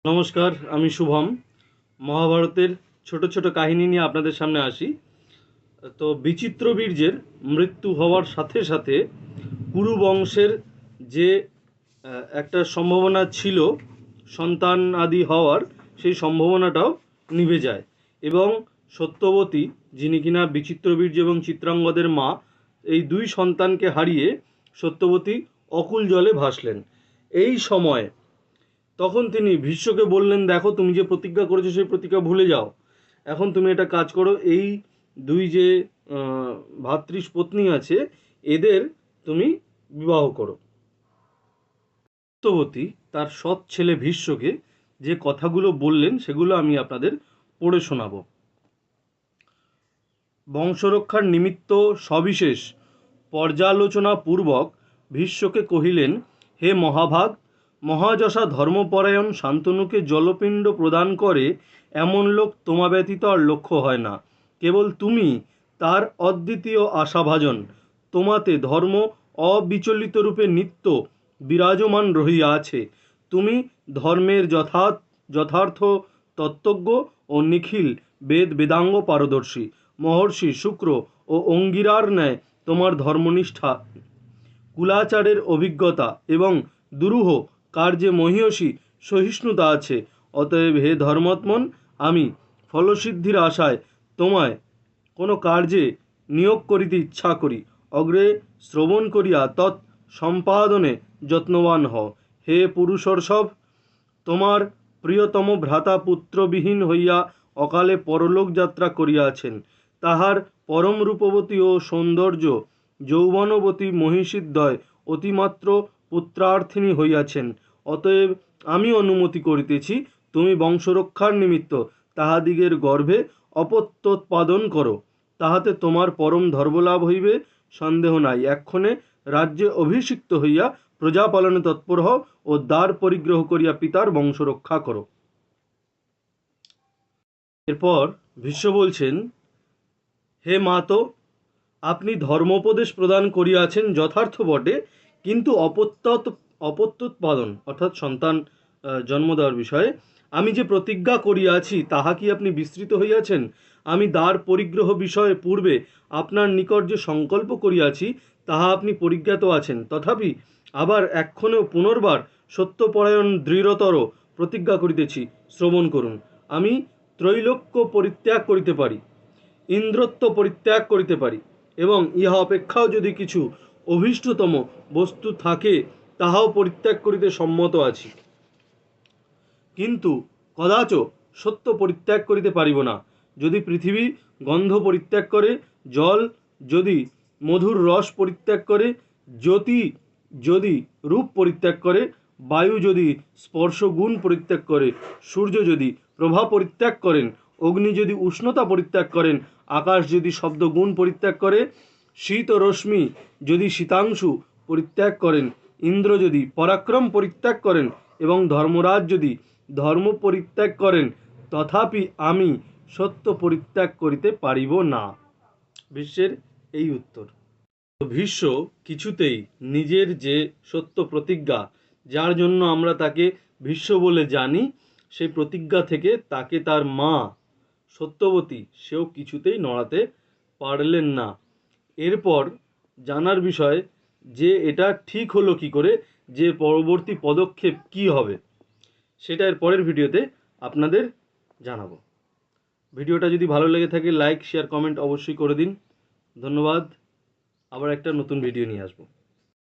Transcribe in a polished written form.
নমস্কার, আমি শুভম। মহাভারতের ছোট ছোট কাহিনী নিয়ে আপনাদের সামনে আসি। তো বিচিত্রবীর্যের মৃত্যু হওয়ার সাথে সাথে কুরু বংশের যে একটা সম্ভাবনা ছিল সন্তান আদি হওয়ার, সেই সম্ভাবনাটাও নিভে যায় এবং সত্যবতী, যিনি কিনা বিচিত্রবীর্য এবং চিত্রাঙ্গদের মা, এই দুই সন্তানকে হারিয়ে সত্যবতী অকুল জলে ভাসলেন। এই সময় তখন তিনি ভীষ্মকে বললেন, দেখো, তুমি যে প্রতিজ্ঞা করেছো সেই প্রতিজ্ঞা ভুলে যাও। এখন তুমি একটা কাজ করো, এই দুই যে ভাতৃপত্নী আছে এদের তুমি বিবাহ করো। সত্যবতী তার সৎ ছেলে ভীষ্মকে যে কথাগুলো বললেন সেগুলো আমি আপনাদের পড়ে শোনাব। বংশরক্ষার নিমিত্ত সবিশেষ পর্যালোচনা পূর্বক ভীষ্মকে কহিলেন, হে মহাভাগ, মহাযশা ধর্মপরায়ণ শান্তনুকে জলপিণ্ড প্রদান করে এমন লোক তোমা ব্যতীত আর লক্ষ্য হয় না। কেবল তুমি তার অদ্বিতীয় আশাভাজন। তোমাতে ধর্ম অবিচলিত রূপে নিত্য বিরাজমান রহিয়া আছে। তুমি ধর্মের যথার্থ তত্ত্বজ্ঞ ও নিখিল বেদ বেদাঙ্গ পারদর্শী। মহর্ষি শুক্র ও অঙ্গিরার ন্যায় তোমার ধর্মনিষ্ঠা, কুলাচারের অভিজ্ঞতা এবং দুরূহ কার্যে মহীয়সী সহিষ্ণুতা আছে। অতএব হে ধর্মাত্মন, আমি ফলসিদ্ধির আশায় তোমায় কোনো কার্যে নিয়োগ করিতে ইচ্ছা করি। অগ্রে শ্রবণ করিয়া তৎ সম্পাদনে যত্নবান হও। হে পুরুষর্ষভ, তোমার প্রিয়তম ভ্রাতা পুত্রবিহীন হইয়া অকালে পরলোক যাত্রা করিয়াছেন। তাহার পরম রূপবতী ও সৌন্দর্য যৌবনবতী মহিষীদ্বয় অতিমাত্র পুত্রার্থিনী হইয়াছেন। অতএব আমি অনুমতি করিতেছি, তুমি বংশরক্ষার নিমিত্ত তাহাদিগের গর্ভে অপত্যোৎপাদন করো। তাহাতে তোমার পরম ধর্মলাভ হইবে, সন্দেহ নাই। এক্ষণে রাজ্যে অভিষিক্ত হইয়া প্রজাপালনে তৎপর হও ও দ্বার পরিগ্রহ করিয়া পিতার বংশ রক্ষা করো। এরপর ভীষ্ম বলছেন, হে মাতো, আপনি ধর্মোপদেশ প্রদান করিয়াছেন যথার্থ বটে, কিন্তু অপত্যোৎপাদন অর্থাৎ সন্তান জন্ম দেওয়ার বিষয়ে আমি যে প্রতিজ্ঞা করিয়াছি তাহা কি আপনি বিস্তৃত হইয়াছেন? আমি দ্বার পরিগ্রহ বিষয়ে পূর্বে আপনার নিকট যে সংকল্প করিয়াছি তাহা আপনি পরিজ্ঞাত আছেন। তথাপি আবার এক্ষণেও পুনর্বার সত্যপরায়ণ দৃঢ়তর প্রতিজ্ঞা করিতেছি, শ্রবণ করুন। আমি ত্রৈলোক্য পরিত্যাগ করিতে পারি, ইন্দ্রত্ব পরিত্যাগ করিতে পারি, এবং ইহা অপেক্ষাও যদি কিছু অভীষ্টতম বস্তু থাকে তাহাও পরিত্যাগ করিতে সম্মত আছি, কিন্তু কদাচ সত্য পরিত্যাগ করিতে পারিব না। যদি পৃথিবী গন্ধ পরিত্যাগ করে, জল যদি মধুর রস পরিত্যাগ করে, জ্যোতি যদি রূপ পরিত্যাগ করে, বায়ু যদি স্পর্শ গুণ পরিত্যাগ করে, সূর্য যদি প্রভা পরিত্যাগ করেন, অগ্নি যদি উষ্ণতা পরিত্যাগ করেন, আকাশ যদি শব্দ গুণ পরিত্যাগ করে, শীত রশ্মি যদি শীতাংশু পরিত্যাগ করেন, ইন্দ্র যদি পরাক্রম পরিত্যাগ করেন এবং ধর্মরাজ যদি ধর্ম পরিত্যাগ করেন, তথাপি আমি সত্য পরিত্যাগ করিতে পারিব না। ভীষ্মের এই উত্তর। ভীষ্ম কিছুতেই নিজের যে সত্য প্রতিজ্ঞা, যার জন্য আমরা তাকে ভীষ্ম বলে জানি, সেই প্রতিজ্ঞা থেকে তাকে তার মা সত্যবতী সেও কিছুতেই নড়াতে পারলেন না। এরপর জানার বিষয় যে এটা ঠিক হলো কি করে, যে পরবর্তী পদক্ষেপ কি হবে, সেটা এর পরের ভিডিওতে আপনাদের জানাবো। ভিডিওটা যদি ভালো লেগে থাকে লাইক শেয়ার কমেন্ট অবশ্যই করে দিন। ধন্যবাদ। আবার একটা নতুন ভিডিও নিয়ে আসবো।